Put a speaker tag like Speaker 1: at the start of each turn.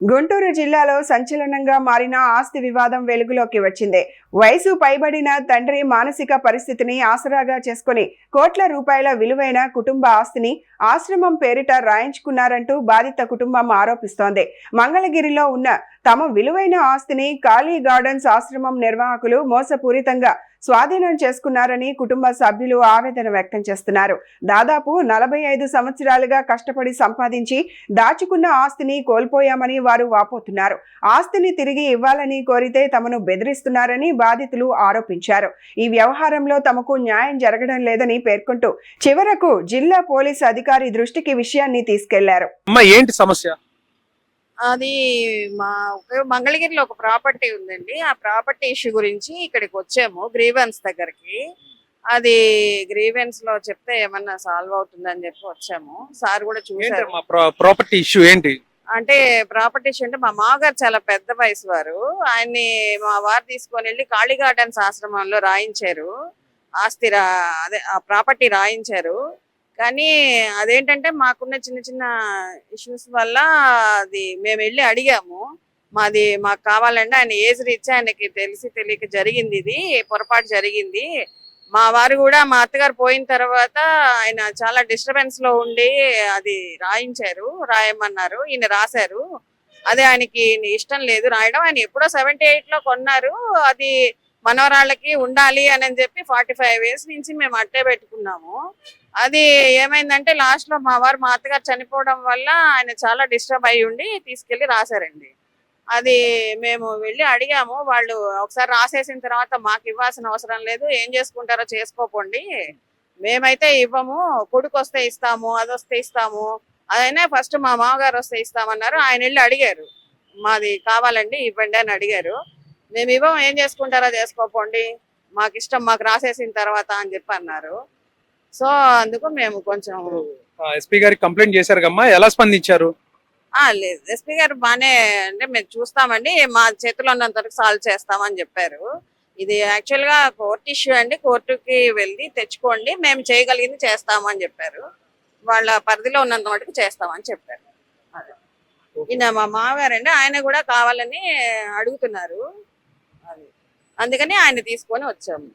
Speaker 1: గుంటూరు జిల్లాలో సంచలనంగా మారిన ఆస్తి వివాదం వెలుగులోకి వచ్చింది. వయసు పైబడిన తండ్రి మానసిక పరిస్థితిని ఆసరాగా చేసుకుని కోట్ల రూపాయల విలువైన కుటుంబ ఆస్తిని ఆశ్రమం పేరిట రాయించుకున్నారంటూ బాధిత కుటుంబం ఆరోపిస్తోంది. మంగళగిరిలో ఉన్న తమ విలువైన ఆస్తిని కాళీ గార్డెన్స్ ఆశ్రమం నిర్వాహకులు మోసపూరితంగా స్వాధీనం చేసుకున్నారని కుటుంబ సభ్యులు ఆవేదన వ్యక్తం చేస్తున్నారు. దాదాపు 45 సంవత్సరాలుగా కష్టపడి సంపాదించి దాచుకున్న ఆస్తిని కోల్పోయామని వారు వాపోతున్నారు. ఆస్తిని తిరిగి ఇవ్వాలని కోరితే తమను బెదిరిస్తున్నారని బాధితులు ఆరోపించారు. ఈ వ్యవహారంలో తమకు న్యాయం జరగడం లేదని పేర్కొంటూ చివరకు జిల్లా పోలీసు అధికారి దృష్టికి విషయాన్ని తీసుకెళ్లారు.
Speaker 2: ఏంటి సమస్య?
Speaker 3: అది మా మంగళగిరిలో ఒక ప్రాపర్టీ ఉందండి. ఆ ప్రాపర్టీ ఇష్యూ గురించి ఇక్కడికి వచ్చాము, గ్రీవెన్స్ దగ్గరికి. అది గ్రీవెన్స్ లో చెప్తే ఏమన్నా సాల్వ్ అవుతుందని చెప్పి వచ్చాము. సార్ కూడా చూసారు.
Speaker 2: ప్రాపర్టీ ఇష్యూ ఏంటి
Speaker 3: అంటే ప్రాపర్టీ ఇష్యూ అంటే మా మామగారు చాలా పెద్ద వయసు వారు. ఆయన్ని మా వారు తీసుకొని వెళ్ళి కాళీ గార్డెన్స్ ఆశ్రమంలో రాయించారు. అదే ఆ ప్రాపర్టీ రాయించారు. కానీ అదేంటంటే మాకున్న చిన్న చిన్న ఇష్యూస్ వల్ల అది మేము వెళ్ళి అడిగాము. మాకు కావాలండి, ఆయన ఏజ్ రీచ్, ఆయనకి తెలియక జరిగింది, ఇది పొరపాటు జరిగింది. మా వారు కూడా మా అత్తగారు పోయిన తర్వాత ఆయన చాలా డిస్టర్బెన్స్ లో ఉండి అది రాయమన్నారు. ఈయన రాశారు. అదే ఆయనకి ఇష్టం లేదు రాయడం. ఆయన ఎప్పుడో 78 లో కొన్నారు. అది మనవరాళ్ళకి ఉండాలి అని చెప్పి 45 years నుంచి మేము అట్టే పెట్టుకున్నాము. అది ఏమైందంటే లాస్ట్ లో మా అత్తగారు చనిపోవడం వల్ల ఆయన చాలా డిస్టర్బ్ అయ్యి ఉండి తీసుకెళ్లి రాశారండి. అది మేము వెళ్ళి అడిగాము. వాళ్ళు ఒకసారి రాసేసిన తర్వాత మాకు ఇవ్వాల్సిన అవసరం లేదు, ఏం చేసుకుంటారో చేసుకోకండి, మేమైతే ఇవ్వము, కొడుకు వస్తే ఇస్తాము, అది వస్తే ఇస్తాము, అదైనా ఫస్ట్ మా మామగారు వస్తే ఇస్తామన్నారు. ఆయన వెళ్ళి అడిగారు, మాది కావాలండి ఇవ్వండి అని అడిగారు. మేము ఇవ్వము, ఏం చేసుకుంటారో చేసుకోకండి, మాకు ఇష్టం, మాకు రాసేసిన తర్వాత అని చెప్పి అన్నారు. సో అందుకు మేము కొంచెం
Speaker 2: ఎస్పీ గారికి కంప్లైంట్ చేశారు కమ్మా, ఎలా స్పందించారు?
Speaker 3: లేదు, ఎస్పీ గారు బానే అంటే మేము చూస్తామండి, మా చేతిలో ఉన్నంత వరకు సాల్వ్ చేస్తామని చెప్పారు. ఇది యాక్చువల్ గా కోర్టు ఇష్యూ అండి, కోర్టుకి వెళ్ళి తెచ్చుకోండి, మేము చేయగలిగింది చేస్తామని చెప్పారు. వాళ్ళ పరిధిలో ఉన్నంత మటుకు చేస్తామని చెప్పారు. అదే ఈయన మా మామగారండి, ఆయన కూడా కావాలని అడుగుతున్నారు. అది అందుకని ఆయన తీసుకొని వచ్చాము.